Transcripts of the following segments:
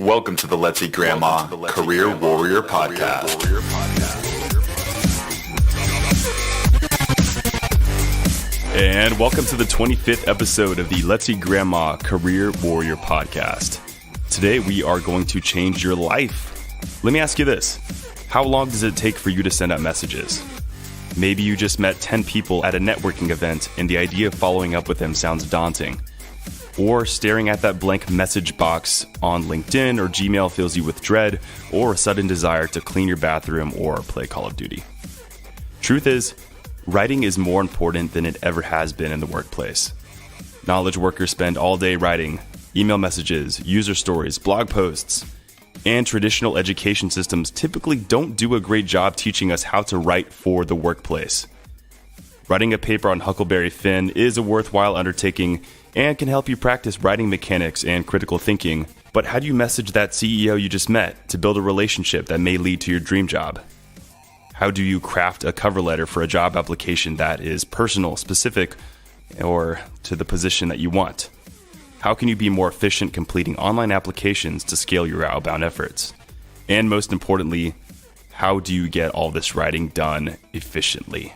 Welcome to the Let's Eat Grandma Career Warrior Podcast. And welcome to the 25th episode of the Let's Eat Grandma Career Warrior Podcast. Today we are going to change your life. Let me ask you this. How long does it take for you to send out messages? Maybe you just met 10 people at a networking event and the idea of following up with them sounds daunting. Or staring at that blank message box on LinkedIn or Gmail fills you with dread or a sudden desire to clean your bathroom or play Call of Duty. Truth is, writing is more important than it ever has been in the workplace. Knowledge workers spend all day writing email messages, user stories, blog posts, and traditional education systems typically don't do a great job teaching us how to write for the workplace. Writing a paper on Huckleberry Finn is a worthwhile undertaking and can help you practice writing mechanics and critical thinking, but how do you message that CEO you just met to build a relationship that may lead to your dream job? How do you craft a cover letter for a job application that is personal, specific, or to the position that you want? How can you be more efficient completing online applications to scale your outbound efforts? And most importantly, how do you get all this writing done efficiently?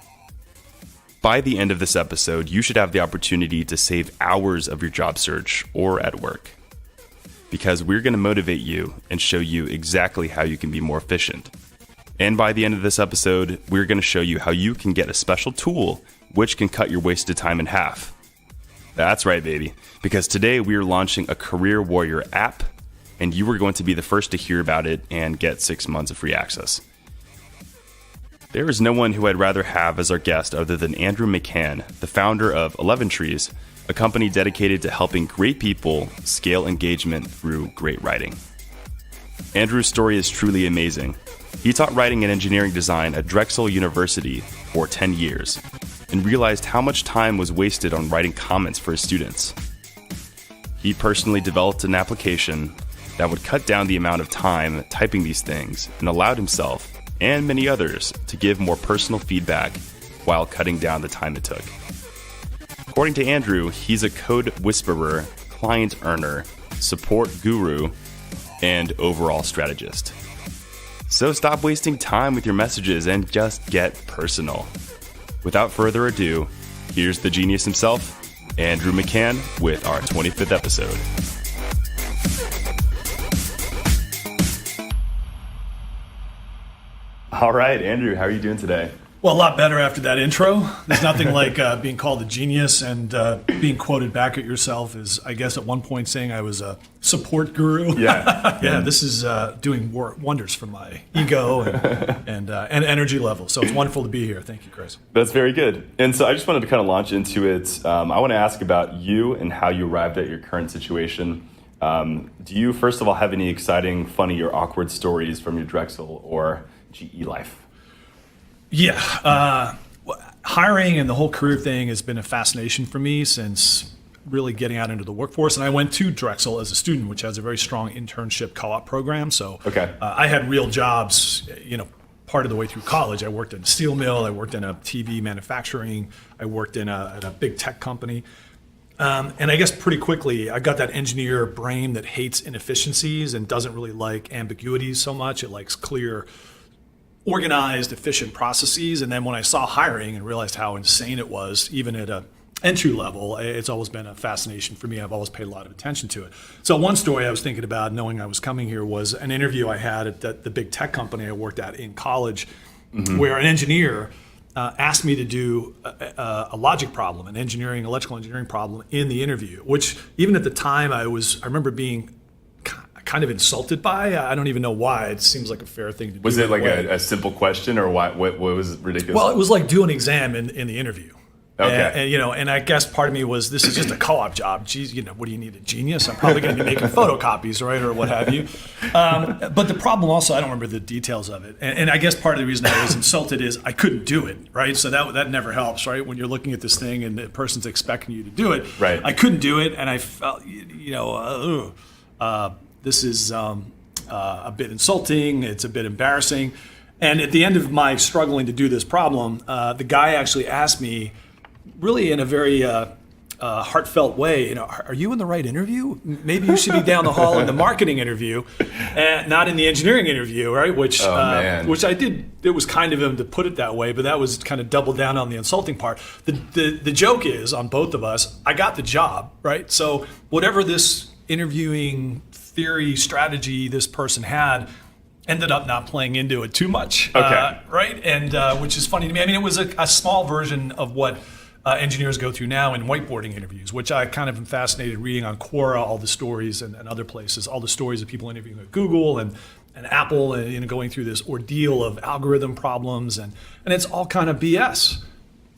By the end of this episode, you should have the opportunity to save hours of your job search or at work, because we're going to motivate you and show you exactly how you can be more efficient. And by the end of this episode, we're going to show you how you can get a special tool which can cut your wasted time in half. That's right, baby, because today we are launching a Career Warrior app, and you are going to be the first to hear about it and get 6 months of free access. There is no one who I'd rather have as our guest other than Andrew McCann, the founder of 11trees, a company dedicated to helping great people scale engagement through great writing. Andrew's story is truly amazing. He taught writing and engineering design at Drexel University for 10 years and realized how much time was wasted on writing comments for his students. He personally developed an application that would cut down the amount of time typing these things and allowed himself and many others to give more personal feedback while cutting down the time it took. According to Andrew, he's a code whisperer, client earner, support guru, and overall strategist. So stop wasting time with your messages and just get personal. Without further ado, here's the genius himself, Andrew McCann, with our 25th episode. All right, Andrew, how are you doing today? Well, a lot better after that intro. There's nothing like being called a genius and being quoted back at yourself is, I guess, at one point saying I was a support guru. Yeah. Yeah, this is doing wonders for my ego and energy level. So it's wonderful to be here. Thank you, Chris. That's very good. And so I just wanted to kind of launch into it. I want to ask about you and how you arrived at your current situation. Do you, first of all, have any exciting, funny, or awkward stories from your Drexel or GE life? Yeah. Hiring and the whole career thing has been a fascination for me since really getting out into the workforce. And I went to Drexel as a student, which has a very strong internship co-op program. So I had real jobs, part of the way through college. I worked in a steel mill. I worked in a TV manufacturing. I worked at a big tech company. And I guess pretty quickly, I got that engineer brain that hates inefficiencies and doesn't really like ambiguities so much. It likes clear, organized, efficient processes. And then when I saw hiring and realized how insane it was, even at a entry level, it's always been a fascination for me. I've always paid a lot of attention to it. So one story I was thinking about knowing I was coming here was an interview I had at the big tech company I worked at in college, where an engineer asked me to do a logic problem, an electrical engineering problem in the interview, which even at the time I remember being kind of insulted by. I don't even know why. It seems like a fair thing to do. Was it like a simple question, or what was ridiculous? Well, it was like do an exam in the interview. Okay. And I guess part of me was, this is just a co-op job. Geez, what do you need, a genius? I'm probably going to be making photocopies, right, or what have you. But the problem also, I don't remember the details of it. And I guess part of the reason I was insulted is I couldn't do it, right? So that never helps, right? When you're looking at this thing and the person's expecting you to do it. Right. I couldn't do it, and I felt, this is a bit insulting. It's a bit embarrassing. And at the end of my struggling to do this problem, the guy actually asked me, really in a very heartfelt way, are you in the right interview? Maybe you should be down the hall in the marketing interview, and not in the engineering interview, right? Which I did. It was kind of him to put it that way, but that was kind of double down on the insulting part. The joke is on both of us. I got the job, right? So whatever this interviewing theory strategy this person had ended up not playing into it too much, right? And which is funny to me. I mean, it was a small version of what engineers go through now in whiteboarding interviews, which I kind of am fascinated reading on Quora, all the stories and other places, all the stories of people interviewing at Google and Apple, and going through this ordeal of algorithm problems, and it's all kind of BS.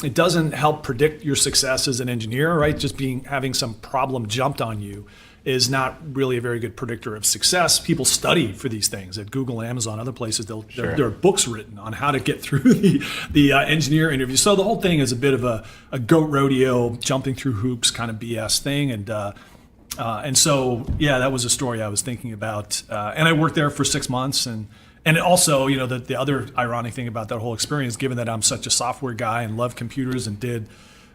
It doesn't help predict your success as an engineer, right? Just having some problem jumped on you is not really a very good predictor of success. People study for these things at Google and Amazon, other places. There are books written on how to get through the engineer interview. So the whole thing is a bit of a goat rodeo, jumping through hoops kind of BS thing. And so, yeah, that was a story I was thinking about. And I worked there for 6 months. And also, the other ironic thing about that whole experience, given that I'm such a software guy and love computers and did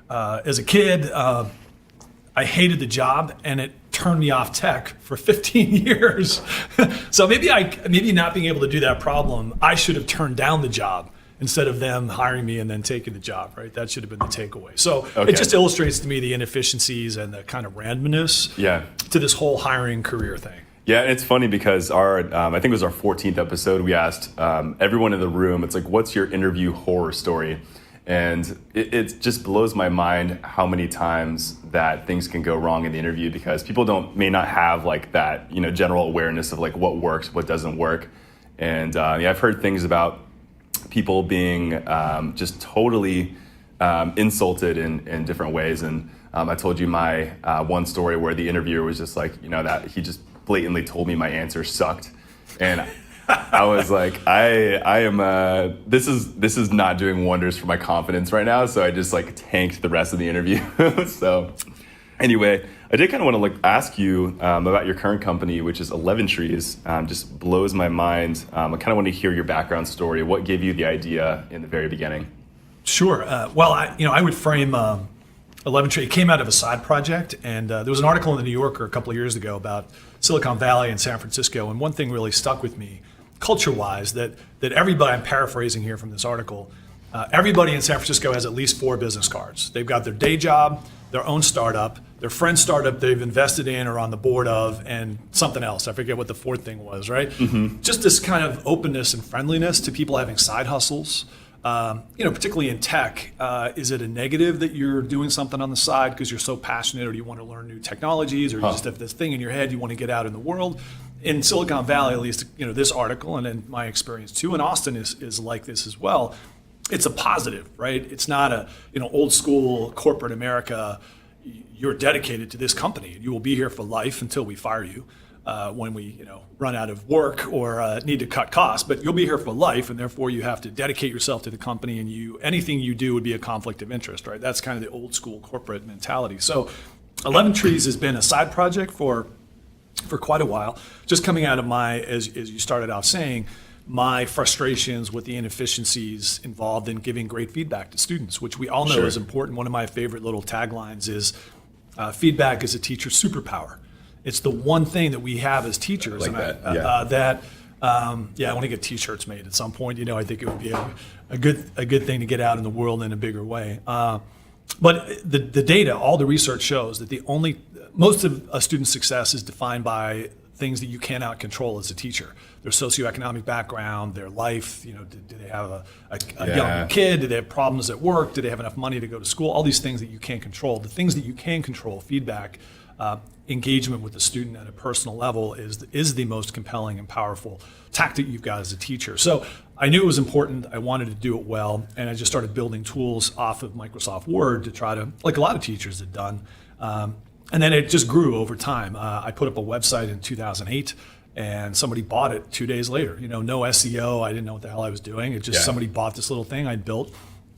as a kid, I hated the job, and it turned me off tech for 15 years. So maybe not being able to do that problem, I should have turned down the job instead of them hiring me and then taking the job, right? That should have been the takeaway. So It just illustrates to me the inefficiencies and the kind of randomness to this whole hiring career thing. Yeah, and it's funny because I think it was our 14th episode, we asked everyone in the room, it's like, what's your interview horror story? And it just blows my mind how many times that things can go wrong in the interview, because people may not have like that, general awareness of like what works, what doesn't work. And I've heard things about people being just totally insulted in different ways. And I told you my one story where the interviewer was just like, that he just blatantly told me my answer sucked. And I was like, I am, this is not doing wonders for my confidence right now. So I just like tanked the rest of the interview. So anyway, I did kind of want to ask you about your current company, which is 11trees. Just blows my mind. I kind of want to hear your background story. What gave you the idea in the very beginning? Sure. Well, I would frame 11trees. It came out of a side project, and there was an article in the New Yorker a couple of years ago about Silicon Valley and San Francisco, and one thing really stuck with me, culture-wise, that everybody, I'm paraphrasing here from this article, everybody in San Francisco has at least 4 business cards. They've got their day job, their own startup, their friend's startup they've invested in or on the board of, and something else. I forget what the 4th thing was, right? Mm-hmm. Just this kind of openness and friendliness to people having side hustles. Particularly in tech, is it a negative that you're doing something on the side because you're so passionate, or you want to learn new technologies, or you just have this thing in your head you want to get out in the world? In Silicon Valley, at least, this article, and in my experience too, and Austin is like this as well. It's a positive, right? It's not a old school corporate America. You're dedicated to this company, and you will be here for life until we fire you. When we run out of work or need to cut costs, but you'll be here for life, and therefore you have to dedicate yourself to the company, and anything you do would be a conflict of interest, right? That's kind of the old school corporate mentality. So 11trees has been a side project for quite a while, just coming out of as you started out saying, my frustrations with the inefficiencies involved in giving great feedback to students, which we all know is important. One of my favorite little taglines is feedback is a teacher's superpower. It's the one thing that we have as teachers. I want to get T-shirts made at some point. I think it would be a good thing to get out in the world in a bigger way. But the data, all the research shows that most of a student's success is defined by things that you cannot control as a teacher. Their socioeconomic background, their life. Do they have a young kid? Do they have problems at work? Do they have enough money to go to school? All these things that you can't control. The things that you can control, feedback. Engagement with the student at a personal level is the most compelling and powerful tactic you've got as a teacher. So I knew it was important. I wanted to do it well, and I just started building tools off of Microsoft Word to try to, like a lot of teachers had done. And then it just grew over time. I put up a website in 2008, and somebody bought it 2 days later. No SEO. I didn't know what the hell I was doing. It just somebody bought this little thing I built.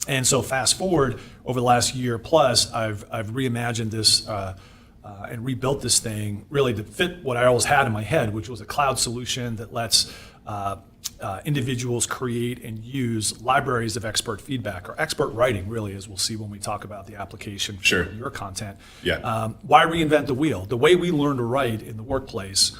And so fast forward over the last year plus, I've reimagined this. And rebuilt this thing really to fit what I always had in my head, which was a cloud solution that lets individuals create and use libraries of expert feedback, or expert writing, really, as we'll see when we talk about the application for Sure. your content. Yeah. Why reinvent the wheel? The way we learn to write in the workplace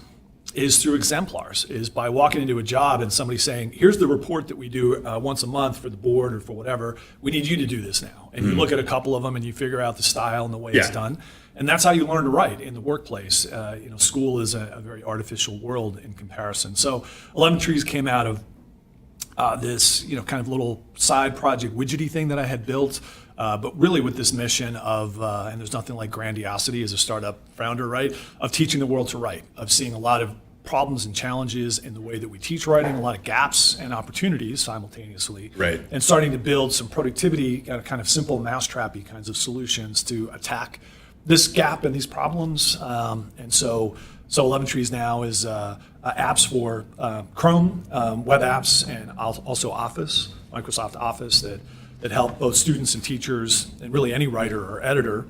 is through exemplars, is by walking into a job and somebody saying, here's the report that we do once a month for the board or for whatever. We need you to do this now. And you look at a couple of them and you figure out the style and the way it's done. And that's how you learn to write in the workplace. School is a very artificial world in comparison. So 11trees came out of this, kind of little side project widgety thing that I had built, but really with this mission of, and there's nothing like grandiosity as a startup founder, right? Of teaching the world to write, of seeing a lot of problems and challenges in the way that we teach writing, a lot of gaps and opportunities simultaneously, Right. and starting to build some productivity, kind of simple mousetrappy kinds of solutions to attack this gap and these problems. And so 11trees now is apps for Chrome, web apps, and also Office, Microsoft Office, that help both students and teachers, and really any writer or editor,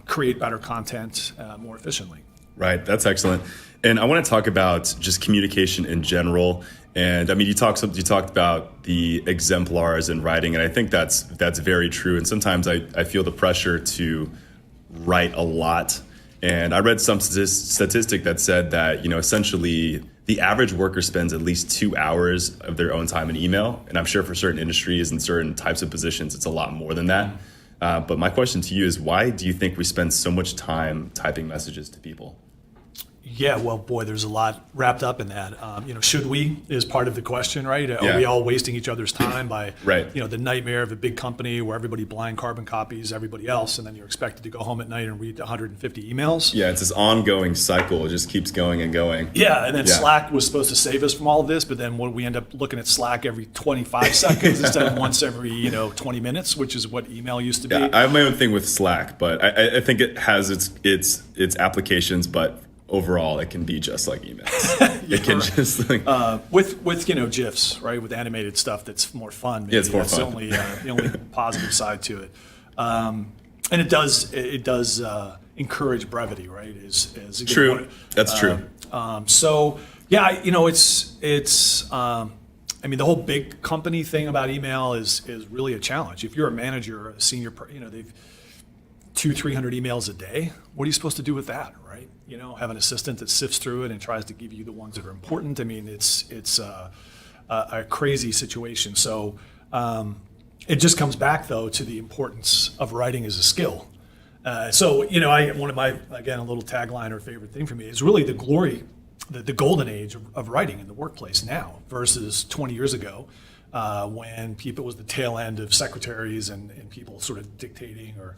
create better content more efficiently. Right, that's excellent. And I want to talk about just communication in general. And I mean, you talked about the exemplars in writing, and I think that's very true. And sometimes I feel the pressure to write a lot. And I read some statistic that said that, essentially the average worker spends at least 2 hours of their own time in email. And I'm sure for certain industries and certain types of positions, it's a lot more than that. But my question to you is, why do you think we spend so much time typing messages to people? Yeah, well, boy, there's a lot wrapped up in that. Should we is part of the question, right? Are Yeah. we all wasting each other's time by, Right. The nightmare of a big company where everybody blind carbon copies everybody else, and then you're expected to go home at night and read 150 emails? Yeah, it's this ongoing cycle. It just keeps going and going. Yeah, and then Yeah. Slack was supposed to save us from all of this, but then when we end up looking at Slack every 25 seconds instead of once every 20 minutes, which is what email used to be. Yeah, I have my own thing with Slack, but I think it has its applications, but overall it can be just like emails. It can just like With GIFs, right? With animated stuff that's more fun. Maybe. Yeah, it's more That's fun. the only positive side to it. And it does encourage brevity, right? As true. That's true. So yeah, it's. The whole big company thing about email is really a challenge. If you're a manager or a senior, they've 200-300 emails a day. What are you supposed to do with that, right? Have an assistant that sifts through it and tries to give you the ones that are important. I mean, it's a crazy situation. So it just comes back though to the importance of writing as a skill. One of my, again, a little tagline or favorite thing for me is really the glory, the golden age of writing in the workplace now versus 20 years ago. When people was the tail end of secretaries and people sort of dictating or.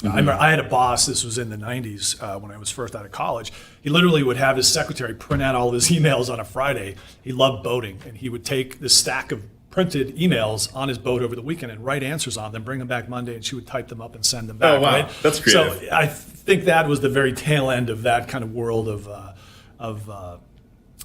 I remember I had a boss, this was in the 90s when I was first out of college. He literally would have his secretary print out all of his emails on a Friday. He loved boating, and he would take this stack of printed emails on his boat over the weekend and write answers on them, bring them back Monday, and she would type them up and send them back. Oh, wow. Right? That's creative. So I think that was the very tail end of that kind of world of a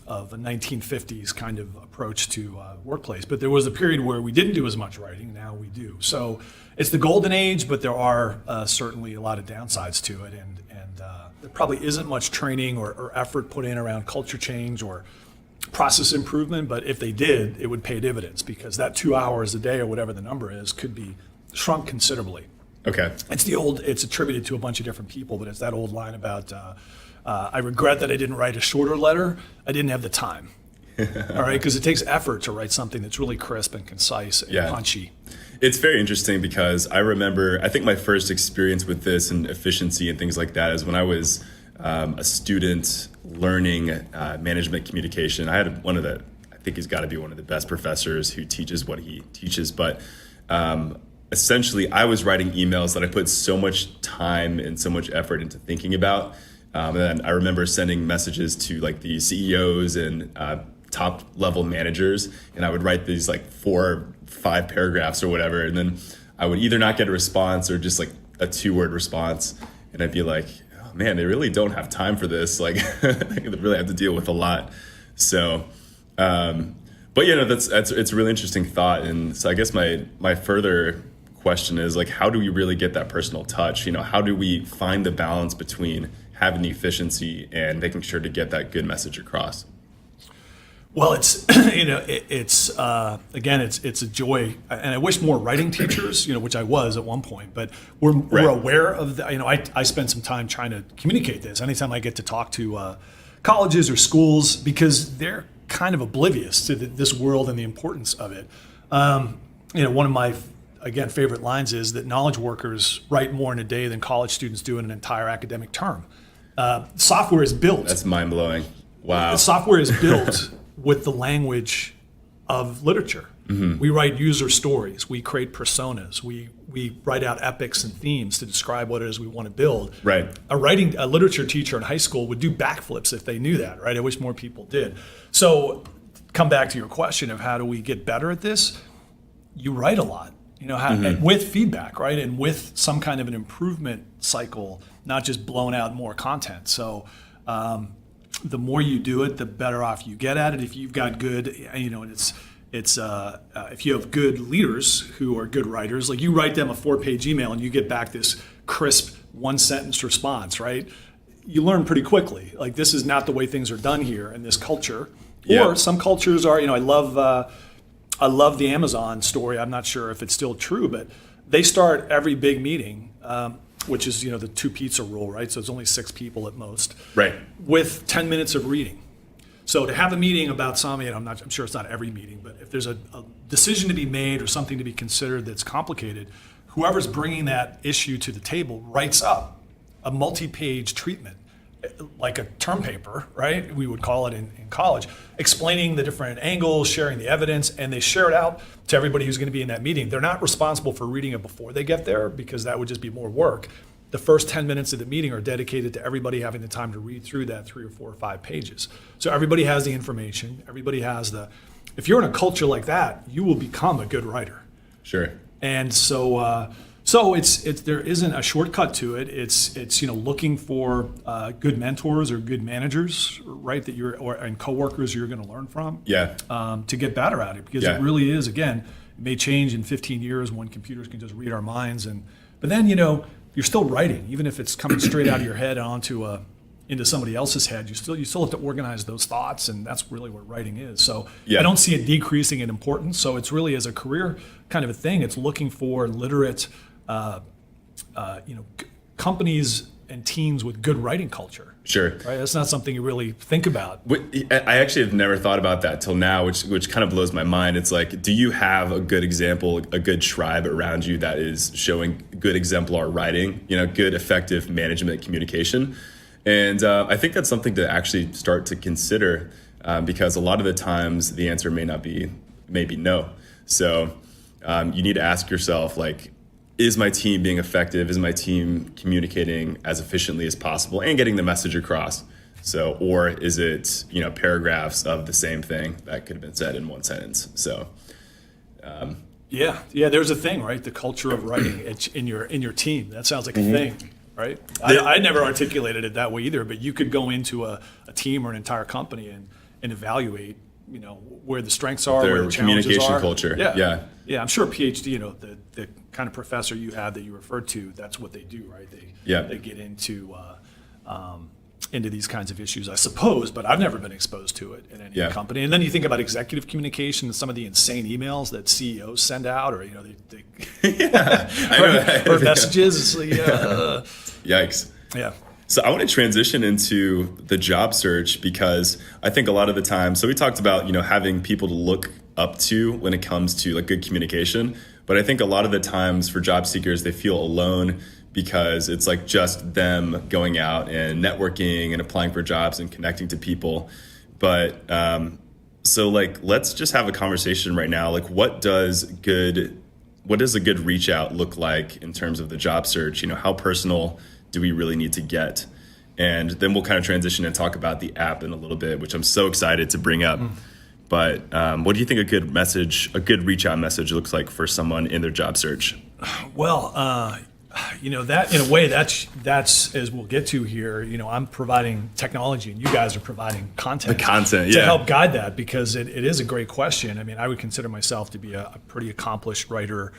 1950s kind of approach to workplace. But there was a period where we didn't do as much writing. Now we do. So it's the golden age, but there are certainly a lot of downsides to it. And there probably isn't much training or effort put in around culture change or process improvement. But if they did, it would pay dividends because that 2 hours a day or whatever the number is could be shrunk considerably. Okay. It's attributed to a bunch of different people, but it's that old line about I regret that I didn't write a shorter letter. I didn't have the time. All right, because it takes effort to write something that's really crisp and concise and punchy. It's very interesting because I think my first experience with this and efficiency and things like that is when I was a student learning management communication. I had I think he's got to be one of the best professors who teaches what he teaches, but essentially I was writing emails that I put so much time and so much effort into thinking about. And then I remember sending messages to like the CEOs and top level managers, and I would write these like 4 or 5 paragraphs or whatever, and then I would either not get a response or just like a 2-word response, and I'd be like, oh man, they really don't have time for this. Like they really have to deal with a lot. So, but it's a really interesting thought, and so I guess my further question is like, how do we really get that personal touch? How do we find the balance between having the efficiency and making sure to get that good message across? Well, it's it's again, it's a joy, and I wish more writing teachers, which I was at one point, but we're aware of the, I spend some time trying to communicate this. Anytime I get to talk to colleges or schools, because they're kind of oblivious to this world and the importance of it. One of my favorite lines is that knowledge workers write more in a day than college students do in an entire academic term. Software is built. That's mind blowing. Wow. Software is built with the language of literature. Mm-hmm. We write user stories. We create personas. We write out epics and themes to describe what it is we want to build. Right. A literature teacher in high school would do backflips if they knew that, right? I wish more people did. So come back to your question of how do we get better at this? You write a lot, with feedback, right? And with some kind of an improvement cycle, not just blowing out more content. So the more you do it, the better off you get at it. If you've got good, if you have good leaders who are good writers, like you write them a 4-page email and you get back this crisp 1-sentence response, right? You learn pretty quickly. Like, this is not the way things are done here in this culture. Yeah. Or some cultures are, I love the Amazon story. I'm not sure if it's still true, but they start every big meeting, which is, the 2 pizza rule, right? So it's only 6 people at most. Right. With 10 minutes of reading. So to have a meeting about something, I'm sure it's not every meeting, but if there's a decision to be made or something to be considered that's complicated, whoever's bringing that issue to the table writes up a multi-page treatment, like a term paper, right? We would call it in college, explaining the different angles, sharing the evidence, and they share it out to everybody who's going to be in that meeting. They're not responsible for reading it before they get there, because that would just be more work. The first 10 minutes of the meeting are dedicated to everybody having the time to read through that 3 or 4 or 5 pages. So everybody has the information. Everybody has if you're in a culture like that, you will become a good writer. Sure. And so there isn't a shortcut to it. It's looking for good mentors or good managers, right? And coworkers you're going to learn from. Yeah. To get better at it, because it really is, again, it may change in 15 years when computers can just read our minds, but then you're still writing, even if it's coming straight out of your head into somebody else's head. You still have to organize those thoughts, and that's really what writing is. So I don't see it decreasing in importance. So it's really, as a career kind of a thing, it's looking for literate, companies and teams with good writing culture. Sure. Right. That's not something you really think about. I actually have never thought about that till now, which kind of blows my mind. It's like, do you have a good example, a good tribe around you that is showing good exemplar writing, good effective management communication? And I think that's something to actually start to consider, because a lot of the times the answer maybe no. So you need to ask yourself, like, is my team being effective? Is my team communicating as efficiently as possible and getting the message across? So, or is it, paragraphs of the same thing that could have been said in 1 sentence? So, there's a thing, right? The culture of writing in your team. That sounds like a thing, right? I never articulated it that way either, but you could go into a team or an entire company and evaluate, where the strengths are, where the challenges communication are. culture. Yeah. I'm sure a PhD, the kind of professor you have that you referred to, that's what they do, right? They get into these kinds of issues, I suppose, but I've never been exposed to it in any company. And then you think about executive communication and some of the insane emails that CEOs send out, or or messages. Yikes. Yeah. So I want to transition into the job search, because I think a lot of the time, so we talked about, having people to look up to when it comes to like good communication. But I think a lot of the times for job seekers, they feel alone because it's like just them going out and networking and applying for jobs and connecting to people. But so like, let's just have a conversation right now. Like, what does a good reach out look like in terms of the job search? How personal do we really need to get? And then we'll kind of transition and talk about the app in a little bit, which I'm so excited to bring up. But what do you think a good reach out message looks like for someone in their job search? Well, that in a way, that's as we'll get to here. I'm providing technology, and you guys are providing content. The content, to help guide that, because it is a great question. I mean, I would consider myself to be a pretty accomplished writer,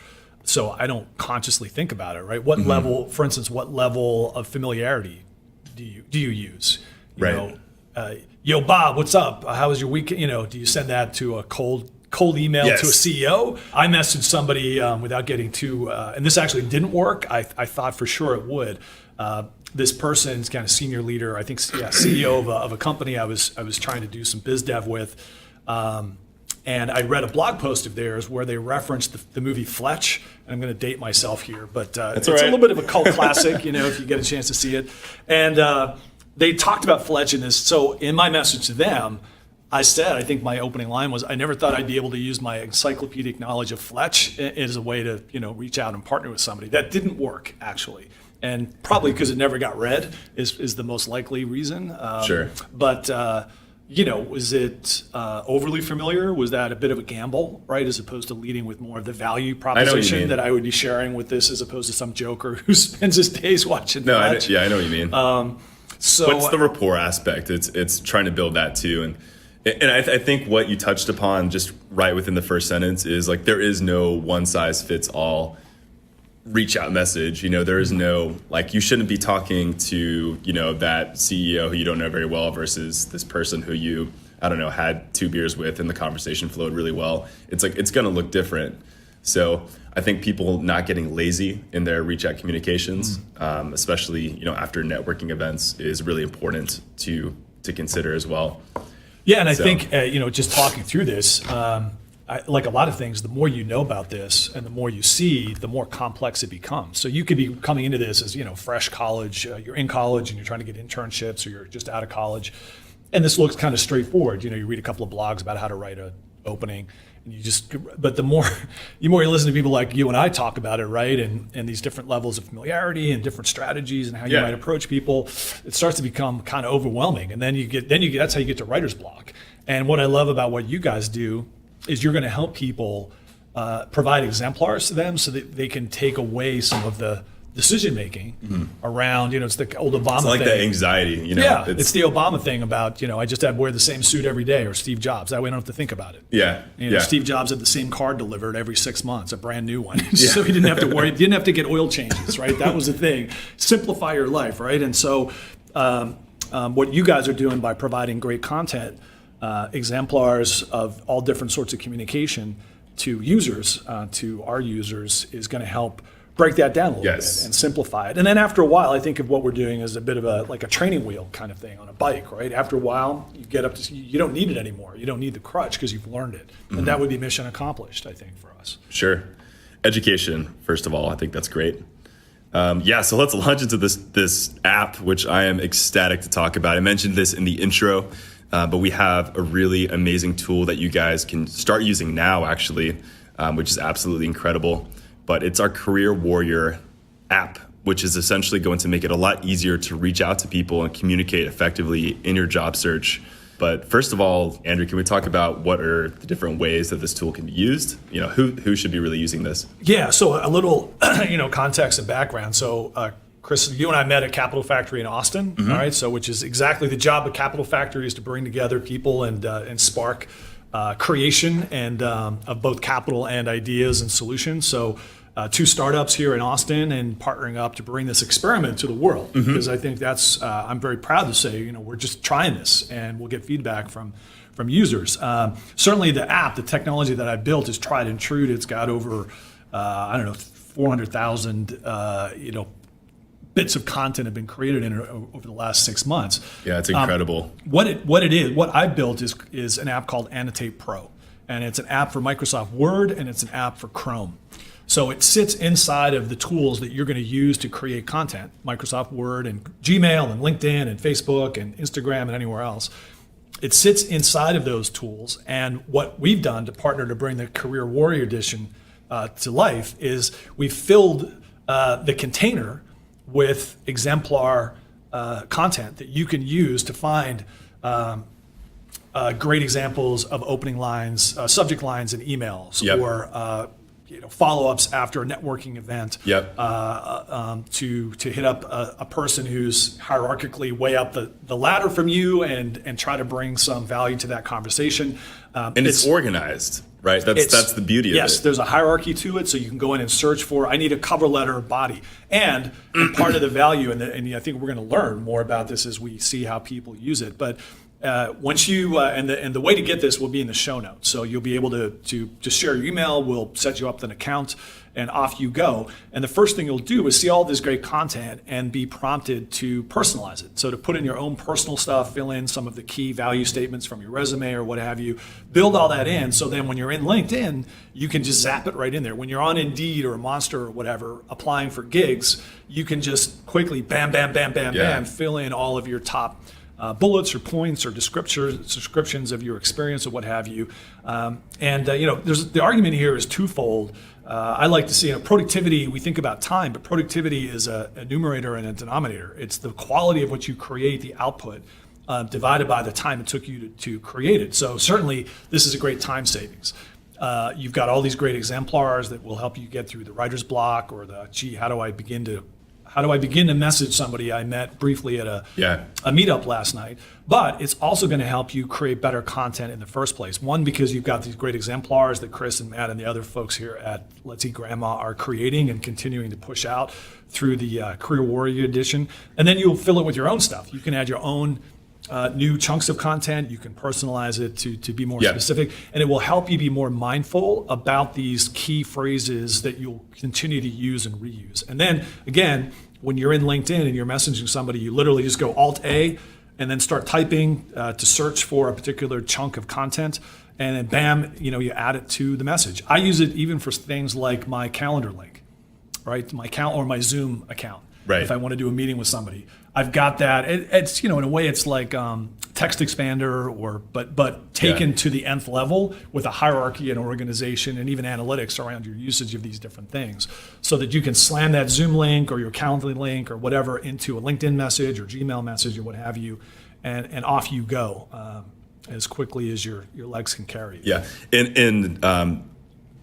so I don't consciously think about it. Right? What level, for instance, what level of familiarity do you use? You yo, Bob, what's up? How was your weekend? Do you send that to a cold email Yes. to a CEO? I messaged somebody without getting too, and this actually didn't work. I thought for sure it would. This person's kind of senior leader, I think, CEO of a company I was trying to do some biz dev with. And I read a blog post of theirs where they referenced the movie Fletch. I'm going to date myself here, but it's a little bit of a cult classic, if you get a chance to see it. And they talked about Fletch in this. So in my message to them, I think my opening line was, I never thought I'd be able to use my encyclopedic knowledge of Fletch as a way to, reach out and partner with somebody. That didn't work, actually. And probably because it never got read is the most likely reason. Sure. But, was it overly familiar? Was that a bit of a gamble, right? As opposed to leading with more of the value proposition that I would be sharing with this, as opposed to some joker who spends his days watching Fletch. I know what you mean. So what's the rapport aspect? It's trying to build that too. And I think what you touched upon just right within the first sentence is like, there is no one size fits all reach out message. There is no, like, you shouldn't be talking to, that CEO who you don't know very well versus this person who you, had 2 beers with and the conversation flowed really well. It's like, it's going to look different. So I think people not getting lazy in their reach out communications, especially, after networking events, is really important to consider as well. Yeah, and I think, just talking through this, like a lot of things, the more you know about this and the more you see, the more complex it becomes. So you could be coming into this as, fresh college, you're in college and you're trying to get internships, or you're just out of college. And this looks kind of straightforward. You read a couple of blogs about how to write an opening. But the more you listen to people like you and I talk about it, right? And these different levels of familiarity and different strategies and how you might approach people, it starts to become kind of overwhelming. And then that's how you get to writer's block. And what I love about what you guys do is you're going to help people provide exemplars to them so that they can take away some of the decision making around, it's the old Obama it's like thing. The anxiety, Yeah, it's the Obama thing about, I just had to wear the same suit every day, or Steve Jobs. That way I don't have to think about it. Yeah. Steve Jobs had the same card delivered every 6 months, a brand new one. So he didn't have to worry, didn't have to get oil changes, right? That was the thing. Simplify your life, right? And so what you guys are doing by providing great content, exemplars of all different sorts of communication to users, to our users, is going to help break that down a little bit and simplify it. And then after a while, I think of what we're doing as a bit of a training wheel kind of thing on a bike, right? After a while, you get up to, you don't need it anymore. You don't need the crutch because you've learned it. And that would be mission accomplished, I think, for us. Sure. Education, first of all, I think that's great. So let's launch into this app, which I am ecstatic to talk about. I mentioned this in the intro, but we have a really amazing tool that you guys can start using now, actually, which is absolutely incredible. But it's our Career Warrior app, which is essentially going to make it a lot easier to reach out to people and communicate effectively in your job search. But first of all, Andrew, can we talk about what are the different ways that this tool can be used? Who should be really using this? Yeah, so a little context and background. So Chris, you and I met at Capital Factory in Austin, all right? So which is exactly the job of Capital Factory, is to bring together people and spark creation and of both capital and ideas and solutions. So 2 startups here in Austin, and partnering up to bring this experiment to the world. Because I think that's, I'm very proud to say, we're just trying this and we'll get feedback from users. Certainly the app, the technology that I built is tried and true. It's got over, 400,000, bits of content have been created in it over the last 6 months. Yeah, it's incredible. What I built is an app called Annotate Pro, and it's an app for Microsoft Word, and it's an app for Chrome. So it sits inside of the tools that you're going to use to create content, Microsoft Word and Gmail and LinkedIn and Facebook and Instagram and anywhere else. It sits inside of those tools, and what we've done to partner to bring the Career Warrior Edition to life is we've filled the container with exemplar content that you can use to find great examples of opening lines, subject lines in emails, or follow-ups after a networking event, to hit up a person who's hierarchically way up the ladder from you and try to bring some value to that conversation. And it's organized, right? That's the beauty of it. Yes, there's a hierarchy to it, so you can go in and search for, I need a cover letter body. And part of the value, and I think we're going to learn more about this as we see how people use it, but once you and the way to get this will be in the show notes. So you'll be able to just share your email. We'll set you up with an account, and off you go. And the first thing you'll do is see all this great content and be prompted to personalize it. So to put in your own personal stuff, fill in some of the key value statements from your resume or what have you, build all that in. So then when you're in LinkedIn, you can just zap it right in there. When you're on Indeed or Monster or whatever, applying for gigs, you can just quickly bam, bam, bam, bam, bam, fill in all of your top bullets or points or descriptions of your experience or what have you. There's the argument here is twofold. I like to see productivity. We think about time, but productivity is a numerator and a denominator. It's the quality of what you create, the output, divided by the time it took you to create it. So certainly this is a great time savings. You've got all these great exemplars that will help you get through the writer's block or how do I begin to message somebody I met briefly at a meetup last night. But it's also going to help you create better content in the first place. One, because you've got these great exemplars that Chris and Matt and the other folks here at Let's Eat Grandma are creating and continuing to push out through the Career Warrior Edition. And then you'll fill it with your own stuff. You can add your own new chunks of content. You can personalize it to be more specific, and it will help you be more mindful about these key phrases that you'll continue to use and reuse. And then again, when you're in LinkedIn and you're messaging somebody, you literally just go Alt-A and then start typing to search for a particular chunk of content, and then bam, you add it to the message. I use it even for things like my calendar link, right? My account or my Zoom account. Right. If I want to do a meeting with somebody, I've got that. It's in a way it's like text expander but taken to the nth level with a hierarchy and organization and even analytics around your usage of these different things, so that you can slam that Zoom link or your Calendly link or whatever into a LinkedIn message or Gmail message or what have you, and off you go as quickly as your legs can carry you. Yeah, and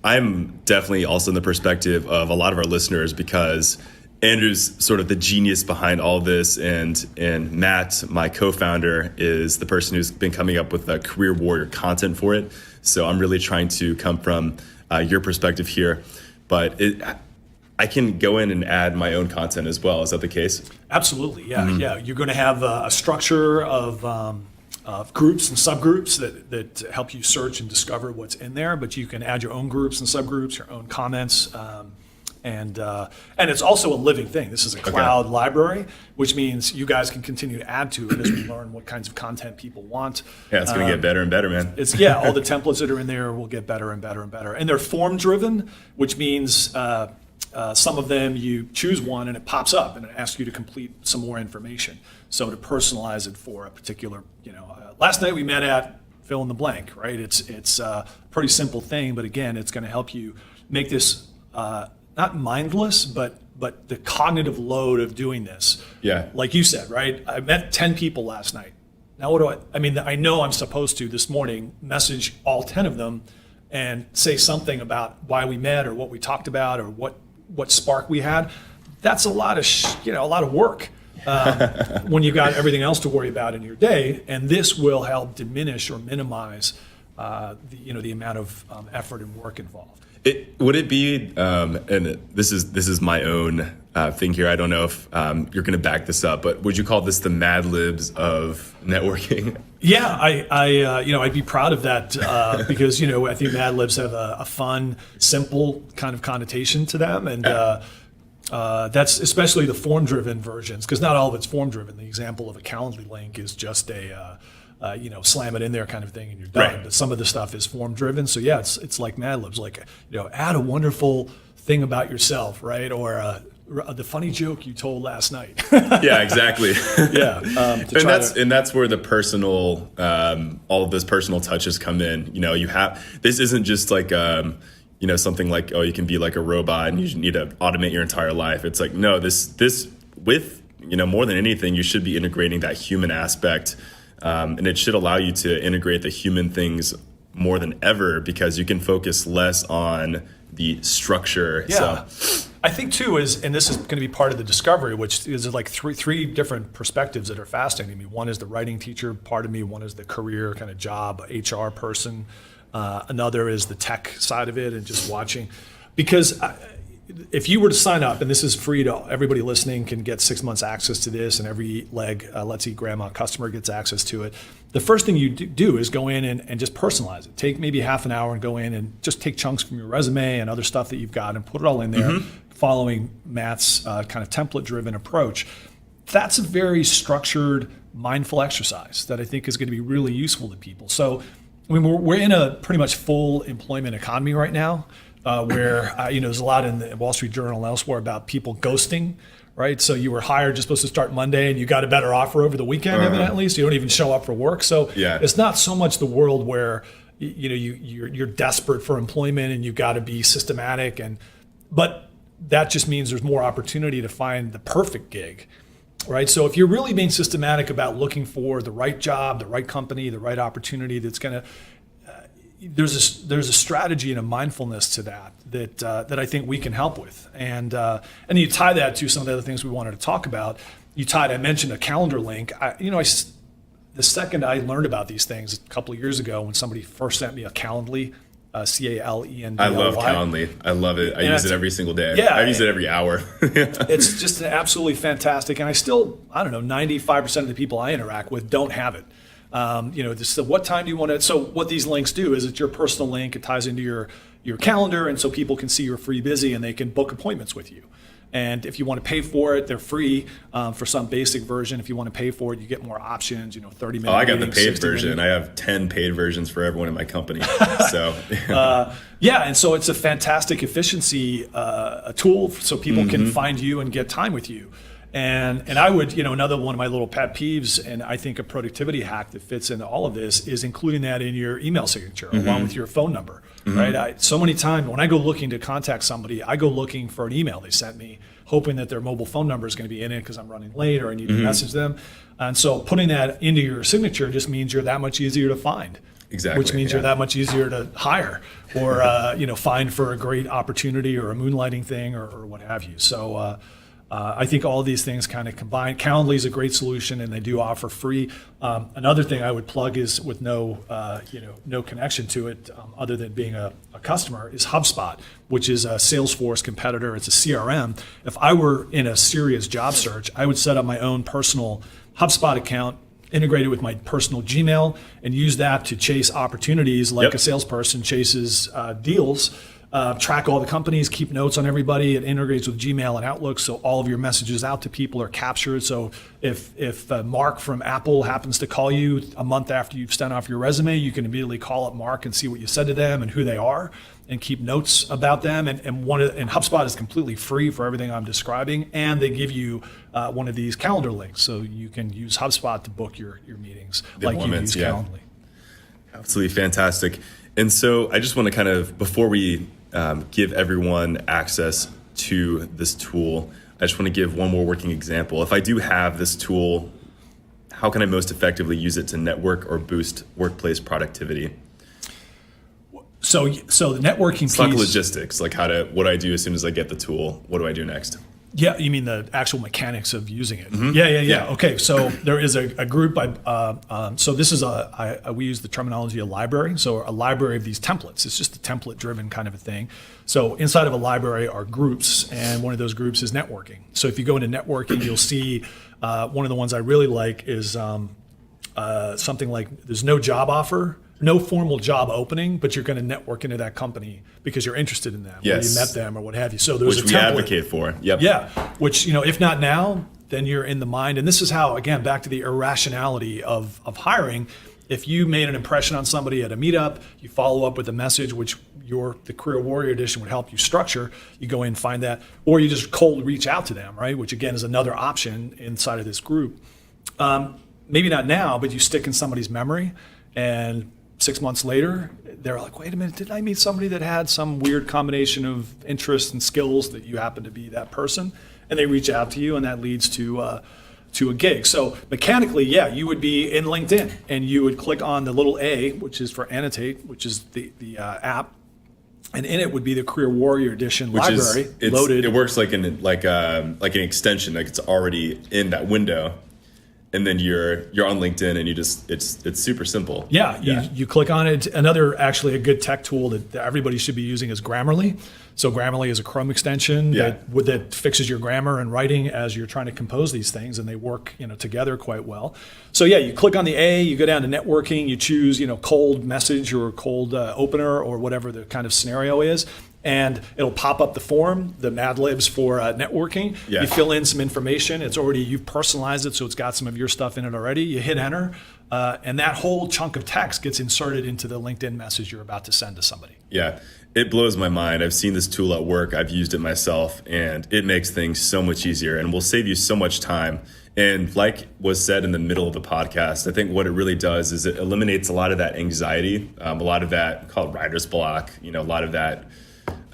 I'm definitely also in the perspective of a lot of our listeners, because Andrew's sort of the genius behind all this, and Matt, my co-founder, is the person who's been coming up with the Career Warrior content for it. So I'm really trying to come from your perspective here, but I can go in and add my own content as well. Is that the case? Absolutely, yeah. Mm-hmm. Yeah, you're going to have a structure of groups and subgroups that help you search and discover what's in there, but you can add your own groups and subgroups, your own comments. And it's also a living thing. This is a cloud library, which means you guys can continue to add to it as we learn what kinds of content people want. Yeah, it's going to get better and better, man. All the templates that are in there will get better and better and better. And they're form driven, which means some of them you choose one and it pops up and it asks you to complete some more information. So to personalize it for a particular, last night we met at fill in the blank, right? It's a pretty simple thing, but again, it's going to help you make this not mindless, but the cognitive load of doing this. Yeah. Like you said, right? I met 10 people last night. Now I know I'm supposed to this morning message all 10 of them and say something about why we met or what we talked about or what spark we had. That's a lot of work when you got everything else to worry about in your day. And this will help diminish or minimize the amount of effort and work involved. Would it be, and this is my own thing here, I don't know if you're going to back this up, but would you call this the Mad Libs of networking? Yeah, I'd be proud of that because I think Mad Libs have a fun, simple kind of connotation to them, and that's especially the form-driven versions, because not all of it's form-driven. The example of a Calendly link is just a slam it in there kind of thing and you're done. Right. But some of the stuff is form driven. So yeah, it's like Mad Libs, like, add a wonderful thof about yourself, right? Or the funny joke you told last night. Yeah, exactly. Yeah. And that's where the personal, all of those personal touches come in. This isn't just like, something like, you can be like a robot and you need to automate your entire life. It's like, no, this with, more than anything, you should be integrating that human aspect. And it should allow you to integrate the human things more than ever, because you can focus less on the structure. Yeah. So. I think too and this is going to be part of the discovery, which is like three different perspectives that are fascinating me. One is the writing teacher part of me. One is the career kind of job, HR person. Another is the tech side of it and just watching. Because if you were to sign up, and this is free to everybody listening, can get 6 months access to this, and every Let's Eat Grandma customer gets access to it. The first thing you do is go in and just personalize it. Take maybe half an hour and go in and just take chunks from your resume and other stuff that you've got and put it all in there, following Matt's kind of template-driven approach. That's a very structured, mindful exercise that I think is going to be really useful to people. So, I mean, we're in a pretty much full employment economy right now, where there's a lot in the Wall Street Journal and elsewhere about people ghosting, right? So you were hired, you're supposed to start Monday, and you got a better offer over the weekend, evidently. So you don't even show up for work. So it's not so much the world where you're desperate for employment and you've got to be systematic, but that just means there's more opportunity to find the perfect gig. Right. So if you're really being systematic about looking for the right job, the right company, the right opportunity, that's going to there's a strategy and a mindfulness to that I think we can help with, and you tie that to some of the other things we wanted to talk about. I mentioned a calendar link. The second I learned about these things a couple of years ago, when somebody first sent me a Calendly. Calendly. I love Calendly. I love it. I use it every single day. Yeah, I use it every hour. It's just absolutely fantastic. And 95% of the people I interact with don't have it. So what time do you want to? So what these links do is it's your personal link. It ties into your calendar, and so people can see you're free, busy, and they can book appointments with you. And if you want to pay for it, they're free for some basic version. If you want to pay for it, you get more options, 30-minute I got the paid minutes. version. I have 10 paid versions for everyone in my company. So and so it's a fantastic efficiency a tool so people can find you and get time with you. And I would, another one of my little pet peeves, and I think a productivity hack that fits into all of this, is including that in your email signature along with your phone number, right? So many times when I go looking to contact somebody, I go looking for an email they sent me, hoping that their mobile phone number is going to be in it because I'm running late or I need to message them. And so putting that into your signature just means you're that much easier to find. Exactly. Which means you're that much easier to hire or, find for a great opportunity or a moonlighting thing or what have you. So, I think all of these things kind of combine. Calendly is a great solution, and they do offer free. Another thing I would plug is with no connection to it other than being a customer is Hubspot, which is a Salesforce competitor. It's a CRM. If I were in a serious job search, I would set up my own personal HubSpot account, integrate it with my personal Gmail, and use that to chase opportunities like a salesperson chases deals. Track all the companies, keep notes on everybody. It integrates with Gmail and Outlook, so all of your messages out to people are captured. So if Mark from Apple happens to call you a month after you've sent off your resume, you can immediately call up Mark and see what you said to them and who they are, and keep notes about them. And HubSpot is completely free for everything I'm describing, and they give you one of these calendar links, so you can use HubSpot to book your meetings like you use Calendly. Absolutely fantastic. And so I just want to kind of, before we give everyone access to this tool, I just want to give one more working example. If I do have this tool, how can I most effectively use it to network or boost workplace productivity? So the networking piece. It's like logistics, like what do I do as soon as I get the tool? What do I do next? Yeah, you mean the actual mechanics of using it? Yeah. Okay, so there is a group. So this is we use the terminology of library. So a library of these templates. It's just a template-driven kind of a thing. So inside of a library are groups, and one of those groups is networking. So if you go into networking, you'll see one of the ones I really like is something like there's no job offer. No formal job opening, but you're going to network into that company because you're interested in them, or you met them, or what have you. So there's which we advocate for. Yep. Yeah, which if not now, then you're in the mind. And this is how, again, back to the irrationality of hiring. If you made an impression on somebody at a meetup, you follow up with a message, which the Career Warrior Edition would help you structure. You go in and find that, or you just cold reach out to them, right? Which again is another option inside of this group. Maybe not now, but you stick in somebody's memory, and 6 months later, they're like, wait a minute, did I meet somebody that had some weird combination of interests and skills that you happen to be that person? And they reach out to you, and that leads to a gig. So mechanically, you would be in LinkedIn, and you would click on the little A, which is for Annotate, which is the app, and in it would be the Career Warrior Edition library loaded. It works like an extension, like it's already in that window. and then you're on LinkedIn, and it's super simple. Yeah, you click on it. Another, actually, a good tech tool that everybody should be using is Grammarly. So Grammarly is a Chrome extension that fixes your grammar and writing as you're trying to compose these things, and they work together quite well. So yeah, you click on the A, you go down to networking, you choose cold message or cold opener or whatever the kind of scenario is. And it'll pop up the form, the Mad Libs for networking. Yeah. You fill in some information. You've personalized it, so it's got some of your stuff in it already. You hit enter, and that whole chunk of text gets inserted into the LinkedIn message you're about to send to somebody. Yeah, it blows my mind. I've seen this tool at work. I've used it myself, and it makes things so much easier and will save you so much time. And like was said in the middle of the podcast, I think what it really does is it eliminates a lot of that anxiety, a lot of that called writer's block, a lot of that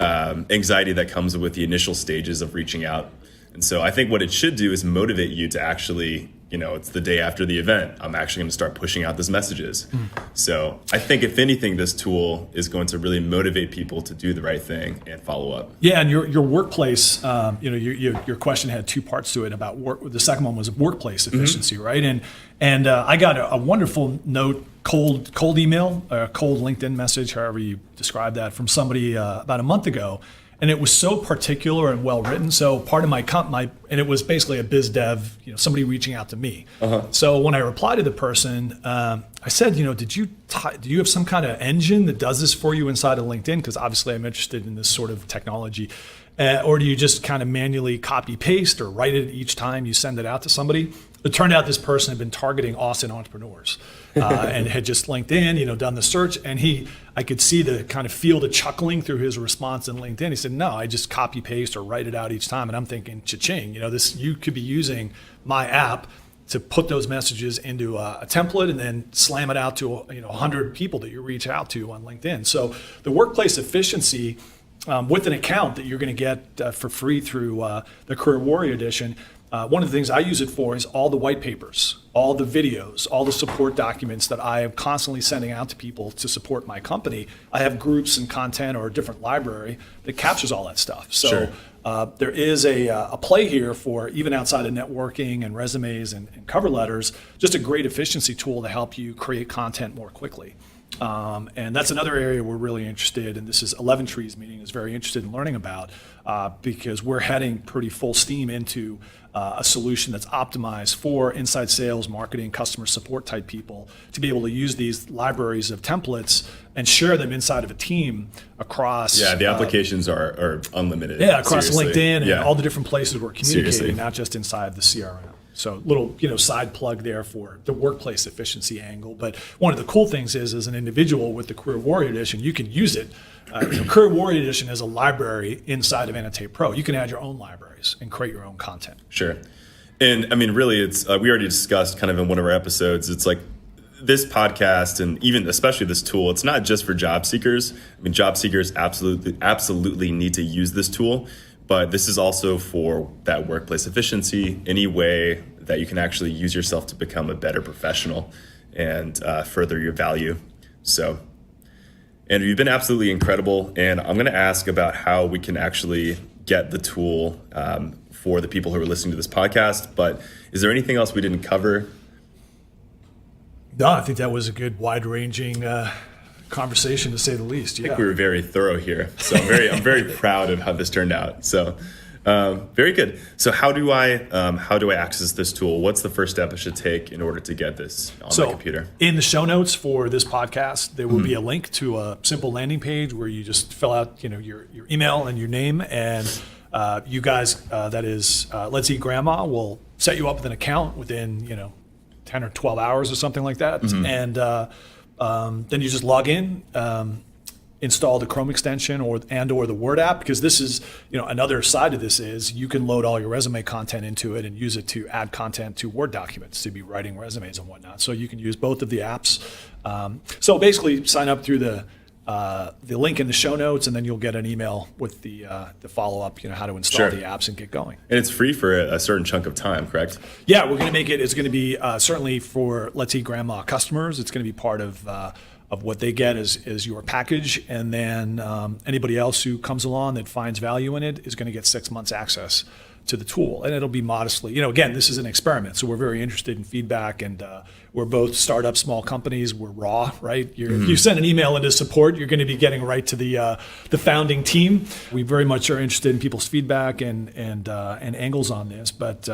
anxiety that comes with the initial stages of reaching out. And so I think what it should do is motivate you to actually, it's the day after the event, I'm actually going to start pushing out these messages. So I think if anything, this tool is going to really motivate people to do the right thing and follow up. Yeah, and your workplace, your question had two parts to it about work. The second one was workplace efficiency, right? And I got a wonderful note, cold email, cold LinkedIn message, however you describe that, from somebody about a month ago. And it was so particular and well written. So part of and it was basically a biz dev, somebody reaching out to me. So when I replied to the person, I said, do you have some kind of engine that does this for you inside of LinkedIn? Because obviously I'm interested in this sort of technology. Or do you just kind of manually copy paste or write it each time you send it out to somebody? It turned out this person had been targeting Austin entrepreneurs and had just linked in, done the search. And I could see feel the chuckling through his response in LinkedIn. He said, no, I just copy paste or write it out each time. And I'm thinking, cha-ching, you could be using my app to put those messages into a template and then slam it out to 100 people that you reach out to on LinkedIn. So the workplace efficiency with an account that you're going to get for free through the Career Warrior Edition. One of the things I use it for is all the white papers, all the videos, all the support documents that I am constantly sending out to people to support my company. I have groups and content or a different library that captures all that stuff. So there is a play here for, even outside of networking and resumes and cover letters, just a great efficiency tool to help you create content more quickly. And that's another area we're really interested in. This is 11trees meeting is very interested in learning about because we're heading pretty full steam into a solution that's optimized for inside sales, marketing, customer support type people to be able to use these libraries of templates and share them inside of a team across. Yeah, the applications are unlimited. Yeah, across Seriously. LinkedIn and all the different places we're communicating, Seriously. not just inside the CRM. So little, side plug there for the workplace efficiency angle. But one of the cool things is, as an individual with the Career Warrior Edition, you can use it. Career Warrior Edition is a library inside of Annotate Pro. You can add your own libraries and create your own content. Sure. And I mean, really, it's we already discussed kind of in one of our episodes, it's like this podcast and even especially this tool, it's not just for job seekers. I mean, job seekers absolutely need to use this tool. But this is also for that workplace efficiency, any way that you can actually use yourself to become a better professional and further your value. So, Andrew, you've been absolutely incredible. And I'm going to ask about how we can actually get the tool for the people who are listening to this podcast. But is there anything else we didn't cover? No, I think that was a good wide-ranging conversation, to say the least. Yeah. I think we were very thorough here, so I'm very proud of how this turned out. So, very good. So, how do I access this tool? What's the first step I should take in order to get this on my computer? In the show notes for this podcast, there will be a link to a simple landing page where you just fill out, your email and your name, and you guys, that is Let's Eat Grandma, will set you up with an account within 10 or 12 hours or something like that, and then you just log in, install the Chrome extension or the Word app, because this is, another side of this is you can load all your resume content into it and use it to add content to Word documents to be writing resumes and whatnot. So you can use both of the apps. So basically sign up through the link in the show notes, and then you'll get an email with the follow-up, how to install the apps and get going. And it's free for a certain chunk of time, correct? Yeah, we're going to make it. It's going to be certainly for Let's Eat Grandma customers. It's going to be part of what they get is your package, and then anybody else who comes along that finds value in it is going to get 6 months access to the tool, and it'll be modestly. Again, this is an experiment, so we're very interested in feedback, and we're both startup, small companies. We're raw, right? If you send an email into support, you're going to be getting right to the founding team. We very much are interested in people's feedback and angles on this, but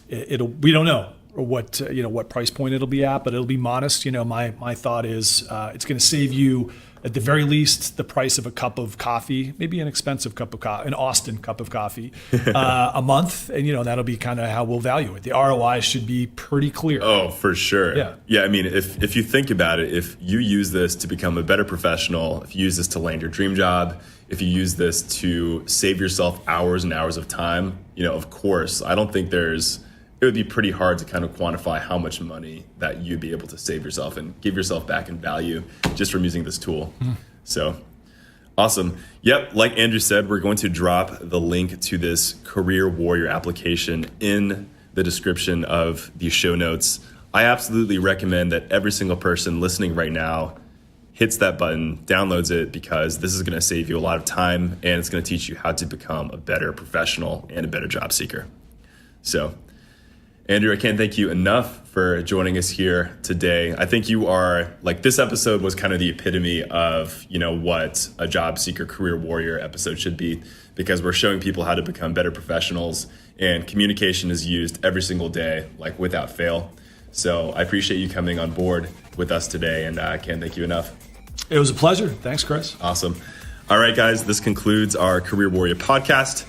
we don't know what price point it'll be at, but it'll be modest. My thought is it's going to save you at the very least the price of a cup of coffee, maybe an expensive cup of coffee, an Austin cup of coffee, a month, and that'll be kind of how we'll value it. The ROI should be pretty clear. Oh, for sure. Yeah. I mean, if you think about it, if you use this to become a better professional, if you use this to land your dream job, if you use this to save yourself hours and hours of time, of course, I don't think it would be pretty hard to kind of quantify how much money that you'd be able to save yourself and give yourself back in value just from using this tool. So awesome. Yep. Like Andrew said, we're going to drop the link to this Career Warrior application in the description of the show notes. I absolutely recommend that every single person listening right now hits that button, downloads it, because this is going to save you a lot of time and it's going to teach you how to become a better professional and a better job seeker. So Andrew, I can't thank you enough for joining us here today. I think you are, this episode was kind of the epitome of, what a job seeker career warrior episode should be, because we're showing people how to become better professionals, and communication is used every single day, without fail. So I appreciate you coming on board with us today, and I can't thank you enough. It was a pleasure. Thanks, Chris. Awesome. All right, guys, this concludes our Career Warrior podcast.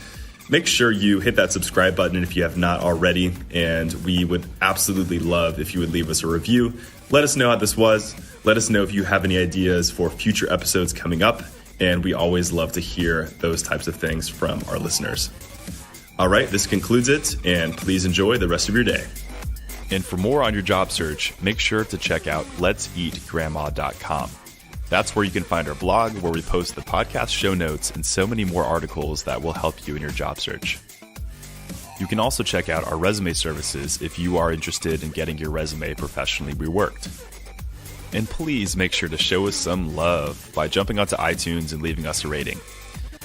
Make sure you hit that subscribe button if you have not already, and we would absolutely love if you would leave us a review. Let us know how this was. Let us know if you have any ideas for future episodes coming up, and we always love to hear those types of things from our listeners. All right, this concludes it, and please enjoy the rest of your day. And for more on your job search, make sure to check out letseatgrandma.com. That's where you can find our blog, where we post the podcast show notes and so many more articles that will help you in your job search. You can also check out our resume services if you are interested in getting your resume professionally reworked. And please make sure to show us some love by jumping onto iTunes and leaving us a rating.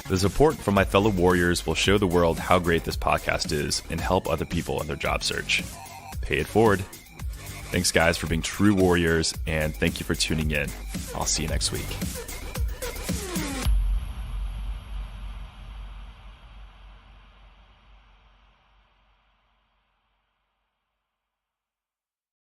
The support from my fellow warriors will show the world how great this podcast is and help other people in their job search. Pay it forward. Thanks, guys, for being true warriors, and thank you for tuning in. I'll see you next week.